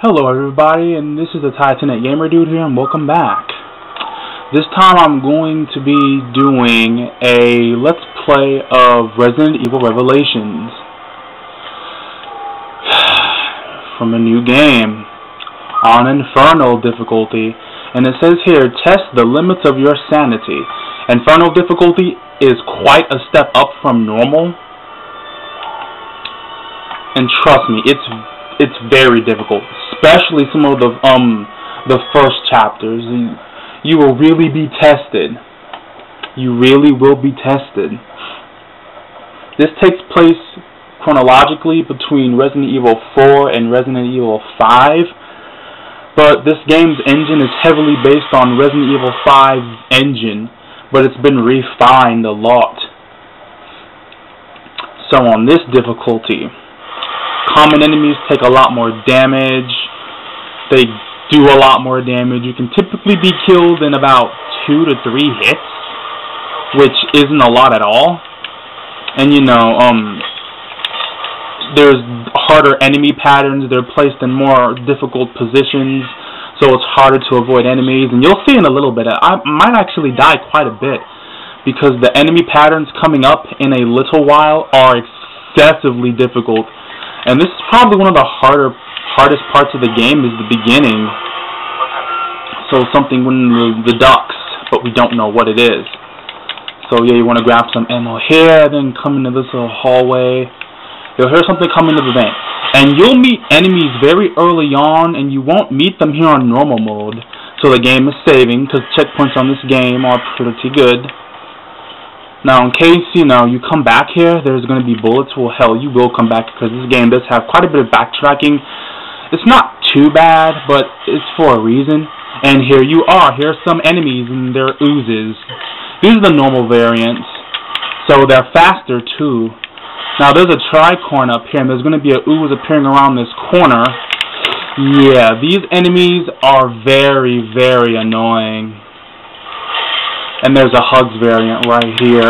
Hello everybody, and this is the Titanic Gamer Dude here, and welcome back. This time I'm going to be doing a Let's Play of Resident Evil Revelations from a new game on Infernal difficulty. And it says here, test the limits of your sanity. Infernal difficulty is quite a step up from normal. And trust me, it's very difficult, especially some of the first chapters. You will really be tested. You really will be tested. This takes place chronologically between Resident Evil 4 and Resident Evil 5, but this game's engine is heavily based on Resident Evil 5's engine, but it's been refined a lot. So on this difficulty, common enemies take a lot more damage. They do a lot more damage. You can typically be killed in about 2 to 3 hits, which isn't a lot at all. And you know, there's harder enemy patterns. They're placed in more difficult positions, so it's harder to avoid enemies. And you'll see in a little bit, I might actually die quite a bit, because the enemy patterns coming up in a little while are excessively difficult. And this is probably one of the hardest parts of the game, is the beginning. So something when the ducks, but we don't know what it is. So yeah, you want to grab some ammo here, then come into this little hallway. You'll hear something come into the vent. And you'll meet enemies very early on, and you won't meet them here on normal mode. So the game is saving, because checkpoints on this game are pretty good. Now, in case, you know, you come back here, there's going to be bullets. Well, hell, you will come back, because this game does have quite a bit of backtracking. It's not too bad, but it's for a reason. And here you are. Here's some enemies, and they're oozes. These are the normal variants, so they're faster, too. Now, there's a tricorn up here, and there's going to be a ooze appearing around this corner. Yeah, these enemies are very, very annoying. And there's a Hugs variant right here.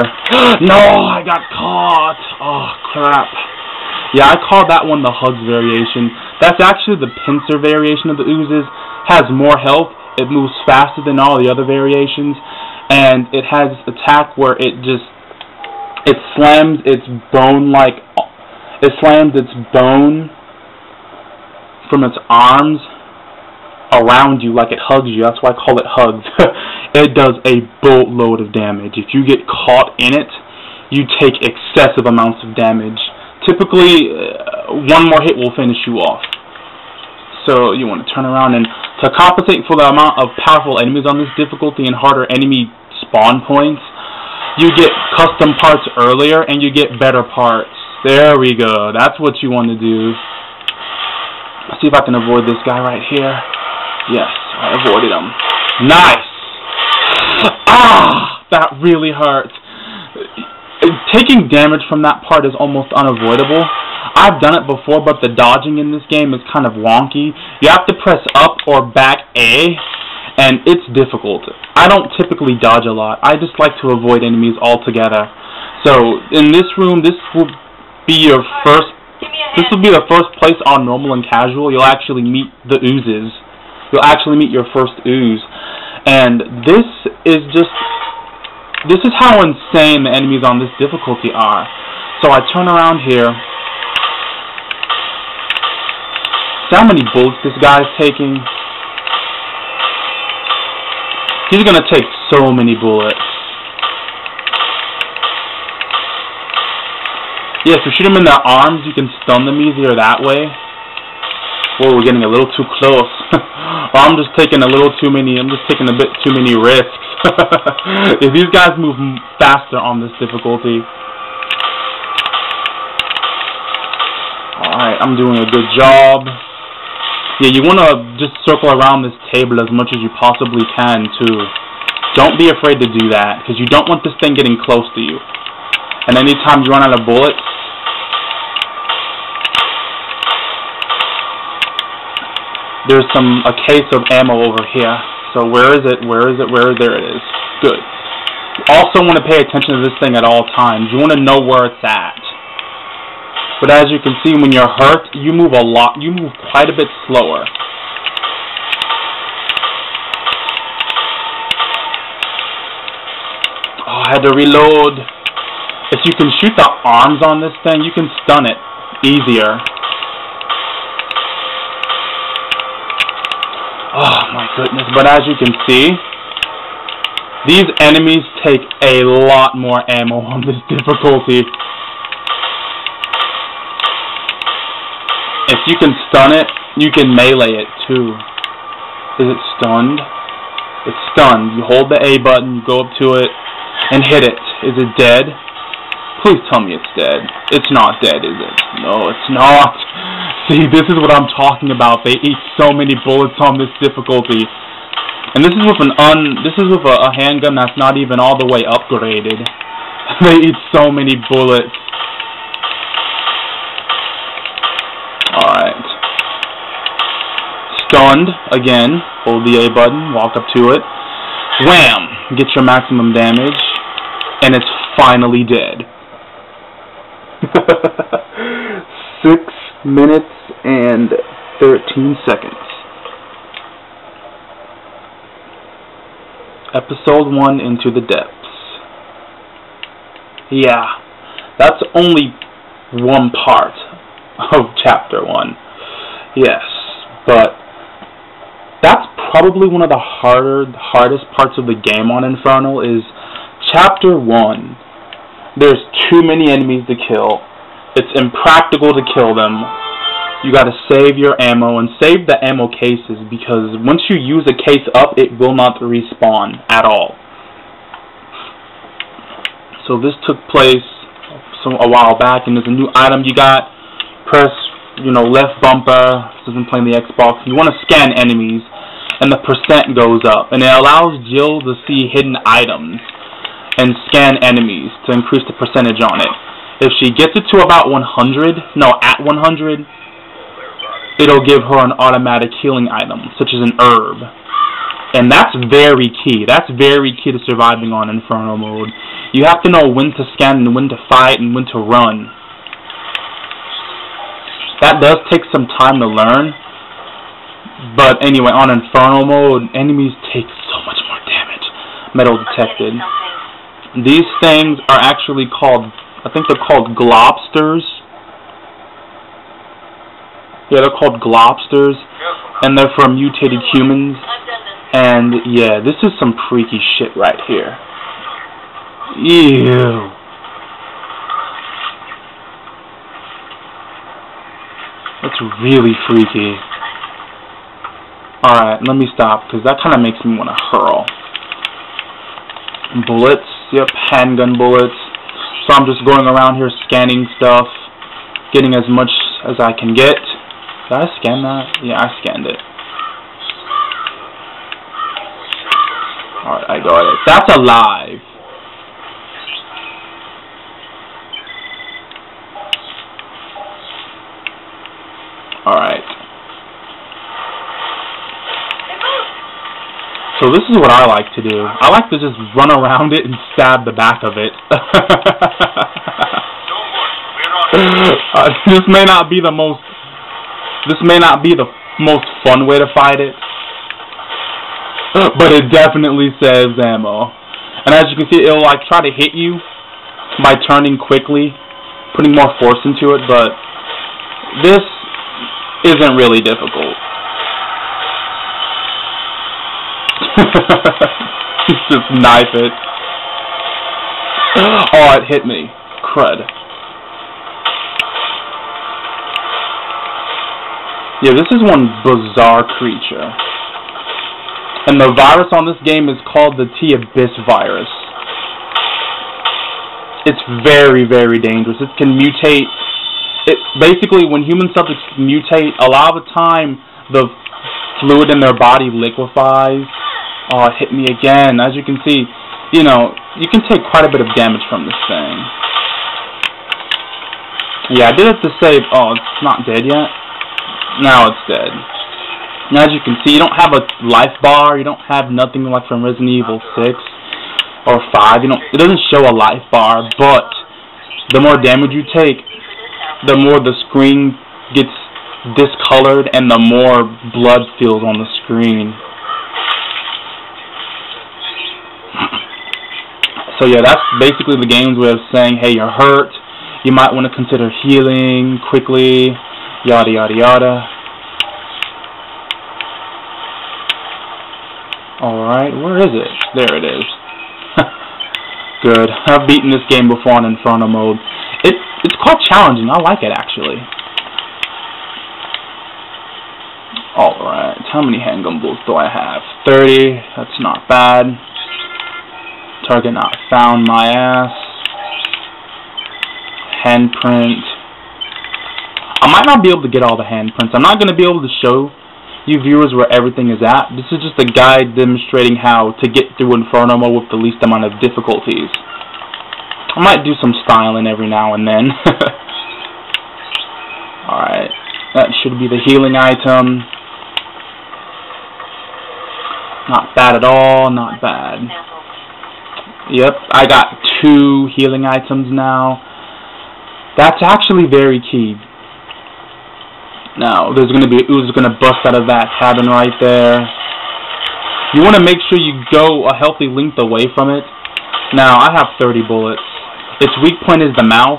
No, I got caught. Oh, crap. Yeah, I called that one the Hugs variation. That's actually the pincer variation of the oozes. Has more health. It moves faster than all the other variations. And it has this attack where it slams its bone from its arms around you like it hugs you. That's why I call it Hugs. It does a boatload of damage. If you get caught in it, you take excessive amounts of damage. Typically, one more hit will finish you off. So you want to turn around, and to compensate for the amount of powerful enemies on this difficulty and harder enemy spawn points, you get custom parts earlier and you get better parts. There we go. That's what you want to do. Let's see if I can avoid this guy right here. Yes, I avoided him. Nice! Ah! That really hurt. Taking damage from that part is almost unavoidable. I've done it before, but the dodging in this game is kind of wonky. You have to press up or back A, and it's difficult. I don't typically dodge a lot. I just like to avoid enemies altogether. So, in this room, this will be your first... This will be the first place on normal and casual you'll actually meet the oozes. You'll actually meet your first ooze. And this is how insane the enemies on this difficulty are. So I turn around here. See how many bullets this guy's taking? He's gonna take so many bullets. Yeah, if you shoot him in the arms, you can stun them easier that way. Whoa, we're getting a little too close. Or I'm just taking a bit too many risks. If these guys move faster on this difficulty. Alright, I'm doing a good job. Yeah, you want to just circle around this table as much as you possibly can, too. Don't be afraid to do that, because you don't want this thing getting close to you. And anytime you run out of bullets, there's a case of ammo over here. So where is it? There it is. Good. You also want to pay attention to this thing at all times. You want to know where it's at. But as you can see, when you're hurt, you move a lot. You move quite a bit slower. Oh, I had to reload. If you can shoot the arms on this thing, you can stun it easier. Oh my goodness. But as you can see, these enemies take a lot more ammo on this difficulty. If you can stun it, you can melee it too. Is it stunned? It's stunned. You hold the A button, you go up to it, and hit it. Is it dead? Please tell me it's dead. It's not dead, is it? No, it's not. See, this is what I'm talking about. They eat so many bullets on this difficulty. And this is with a handgun that's not even all the way upgraded. They eat so many bullets. Alright. Stunned, again. Hold the A button, walk up to it. Wham! Get your maximum damage. And it's finally dead. 6 minutes and 13 seconds. Episode 1, Into the Depths. Yeah, that's only one part of Chapter 1. Yes, but that's probably one of the hardest parts of the game on Infernal is Chapter 1. There's too many enemies to kill. It's impractical to kill them. You gotta save your ammo and save the ammo cases because once you use a case up, it will not respawn at all. So this took place a while back, and there's a new item you got. Press, left bumper. This isn't playing the Xbox. You want to scan enemies, and the percent goes up, and it allows Jill to see hidden items and scan enemies to increase the percentage on it. If she gets it to about 100, at 100, it'll give her an automatic healing item, such as an herb. And that's very key. That's very key to surviving on Infernal mode. You have to know when to scan and when to fight and when to run. That does take some time to learn. But anyway, on Infernal mode, enemies take so much more damage. Metal detected. These things are actually called, I think they're called globsters. Yeah, they're called globsters, and they're from mutated humans. And yeah, this is some freaky shit right here. Ew. That's really freaky. Alright, let me stop, because that kind of makes me want to hurl. Bullets. Yep, handgun bullets. So I'm just going around here scanning stuff, getting as much as I can get. Did I scan that? Yeah, I scanned it. Alright, I got it. That's alive. Alright. So this is what I like to do. I like to just run around it and stab the back of it. This may not be the most fun way to fight it, but it definitely saves ammo. And as you can see, it'll try to hit you by turning quickly, putting more force into it, but this isn't really difficult. Just knife it. Oh, it hit me. Crud. Yeah, this is one bizarre creature. And the virus on this game is called the T-Abyss virus. It's very, very dangerous. It can mutate. Basically, when human subjects mutate, a lot of the time, the fluid in their body liquefies. Oh, it hit me again. As you can see, you can take quite a bit of damage from this thing. Yeah, I did it to save. Oh, it's not dead yet. Now it's dead. And as you can see, you don't have a life bar. You don't have nothing like from Resident Evil 6 or 5. It doesn't show a life bar, but the more damage you take, the more the screen gets discolored and the more blood feels on the screen. So yeah, that's basically the game's way of saying, hey, you're hurt, you might want to consider healing quickly, yada yada yada. Alright, where is it? There it is. Good. I've beaten this game before on Infernal mode. It's quite challenging. I like it, actually. Alright, how many handgun bullets do I have? 30. That's not bad. Target not found, my ass. Handprint. I might not be able to get all the handprints. I'm not going to be able to show you viewers where everything is at. This is just a guide demonstrating how to get through Infernal mode with the least amount of difficulties. I might do some styling every now and then. Alright, that should be the healing item. Not bad at all, not bad. Yep, I got 2 healing items now. That's actually very key. Now, there's going to be an ooze going to bust out of that cabin right there. You want to make sure you go a healthy length away from it. Now, I have 30 bullets. Its weak point is the mouth.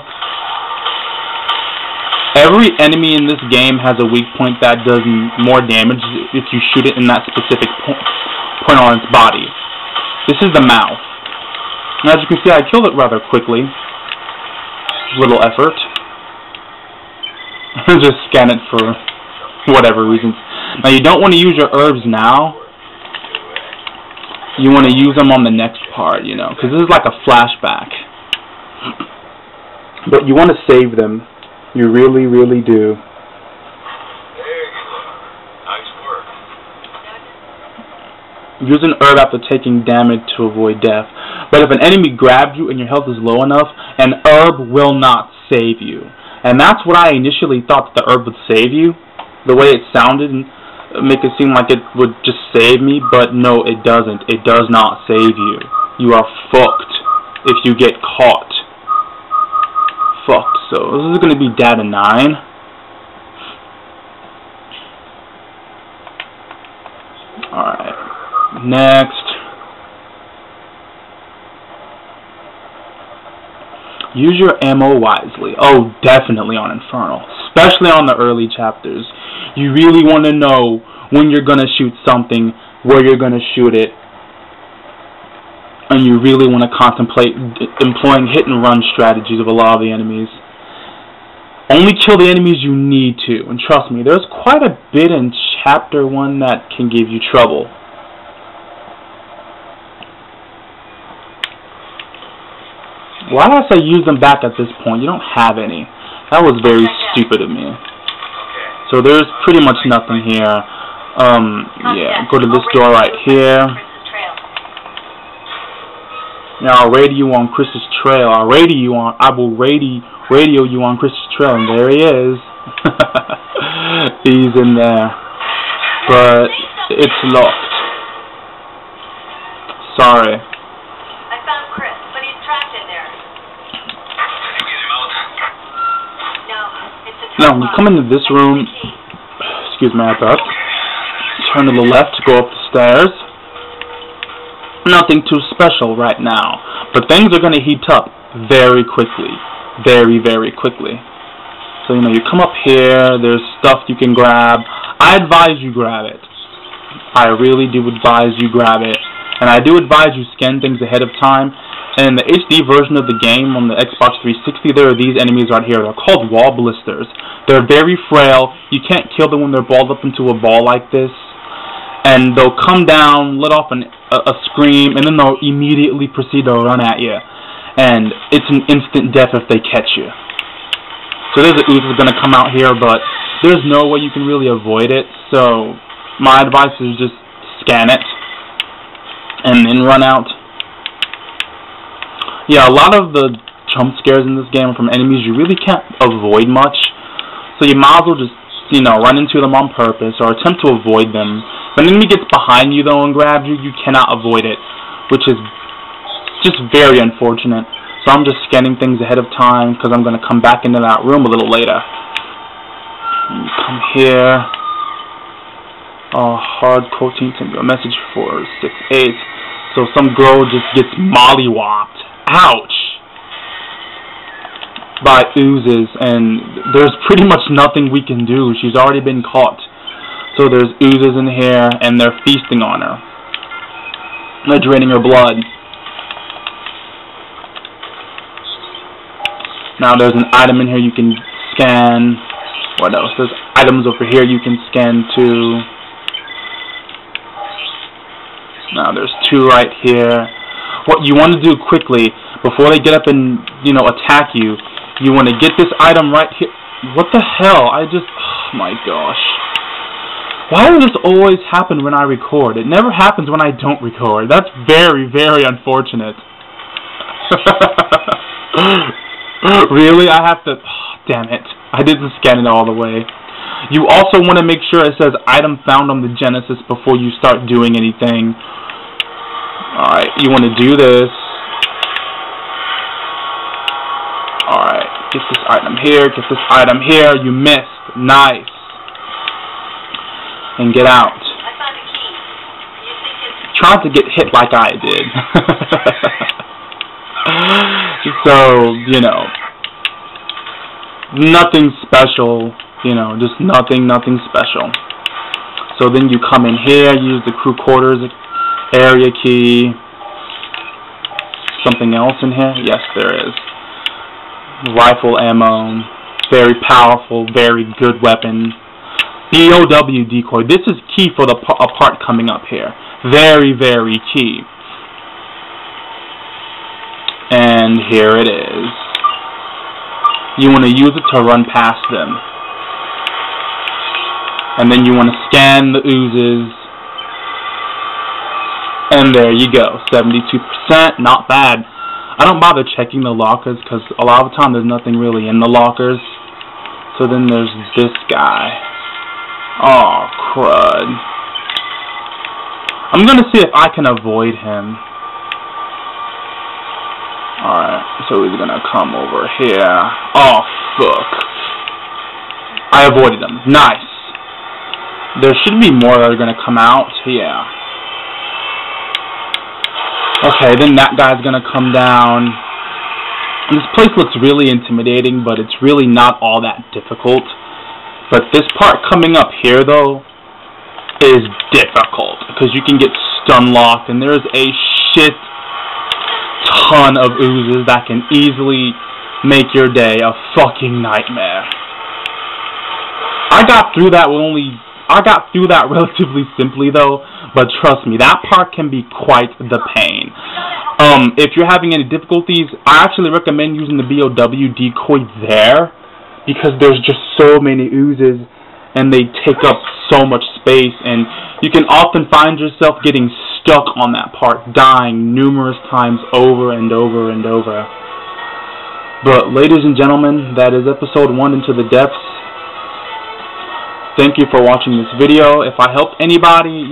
Every enemy in this game has a weak point that does more damage if you shoot it in that specific point on its body. This is the mouth. And as you can see, I killed it rather quickly. Little effort. Just scan it for whatever reasons. Now you don't want to use your herbs now. You want to use them on the next part, you know, because this is like a flashback. But you want to save them. You really, really do. Nice work. Use an herb after taking damage to avoid death. But if an enemy grabs you and your health is low enough, an herb will not save you. And that's what I initially thought, that the herb would save you. The way it sounded and make it seem like it would just save me, but no, it doesn't. It does not save you. You are fucked if you get caught. Fucked. So this is going to be data 9. Alright. Next. Use your ammo wisely. Oh, definitely on Infernal. Especially on the early chapters. You really want to know when you're going to shoot something, where you're going to shoot it. And you really want to contemplate employing hit-and-run strategies of a lot of the enemies. Only kill the enemies you need to. And trust me, there's quite a bit in Chapter 1 that can give you trouble. Why did I say use them back at this point? You don't have any. That was very stupid of me. So there's pretty much nothing here. Yeah, go to this door right here. Now I'll radio you on Chris's trail. I will radio you on Chris's trail, and there he is. He's in there. But it's locked. Sorry. I found Chris, but he's trapped in there. Did you get him out? No, it's a Now, when you come into this room, excuse me, I thought. Turn to the left, go up the stairs. Nothing too special right now, but things are going to heat up very quickly. Very, very quickly. So, you know, you come up here, there's stuff you can grab. I advise you grab it. I really do advise you grab it. And I do advise you scan things ahead of time. And in the HD version of the game on the Xbox 360, there are these enemies right here. They're called wall blisters. They're very frail. You can't kill them when they're balled up into a ball like this. And they'll come down, let off a scream, and then they'll immediately proceed to run at you. And it's an instant death if they catch you. So there's an ooze that's going to come out here, but there's no way you can really avoid it. So my advice is just scan it and then run out. Yeah, a lot of the jump scares in this game are from enemies you really can't avoid much. So you might as well just, you know, run into them on purpose or attempt to avoid them. If an enemy gets behind you, though, and grabs you, you cannot avoid it, which is just very unfortunate. So I'm just scanning things ahead of time because I'm going to come back into that room a little later. Come here. Hard coaching to a message for 6-8. So some girl just gets mollywopped. Ouch! By oozes, and there's pretty much nothing we can do. She's already been caught. So there's oozes in here, and they're feasting on her. They're draining her blood. Now there's an item in here you can scan. What else? There's items over here you can scan too. Now there's 2 right here. What you want to do quickly before they get up and attack you, you want to get this item right here. What the hell? Oh my gosh. Why does this always happen when I record? It never happens when I don't record. That's very, very unfortunate. Really? I have to... damn it. I didn't scan it all the way. You also want to make sure it says item found on the Genesis before you start doing anything. Alright, you want to do this. Alright, get this item here, get this item here. You missed. Nice. And get out. I found a key. You think it's... Trying to get hit like I did. So, nothing special, just nothing special. So then you come in here, use the crew quarters area key. Something else in here? Yes, there is. Rifle ammo. Very powerful, very good weapon. BOW decoy. This is key for the part coming up here. Very, very key. And here it is. You want to use it to run past them. And then you want to scan the oozes. And there you go. 72%. Not bad. I don't bother checking the lockers because a lot of the time there's nothing really in the lockers. So then there's this guy. Oh, crud. I'm going to see if I can avoid him. Alright, so he's gonna come over here. Oh, fuck. I avoided him. Nice. There should be more that are gonna come out. Yeah. Okay, then that guy's gonna come down. And this place looks really intimidating, but it's really not all that difficult. But this part coming up here, though, is difficult. Because you can get stun locked, and there's a shit ton of oozes that can easily make your day a fucking nightmare. I got through that relatively simply though, but trust me, that part can be quite the pain. If you're having any difficulties, I actually recommend using the BOW decoy there because there's just so many oozes and they take up so much space, and you can often find yourself getting stuck on that part, dying numerous times over and over and over. But ladies and gentlemen, that is episode 1, Into the Depths. Thank you for watching this video. If I helped anybody,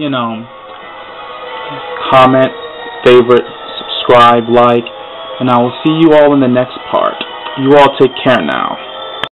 comment, favorite, subscribe, like, and I will see you all in the next part. You all take care now.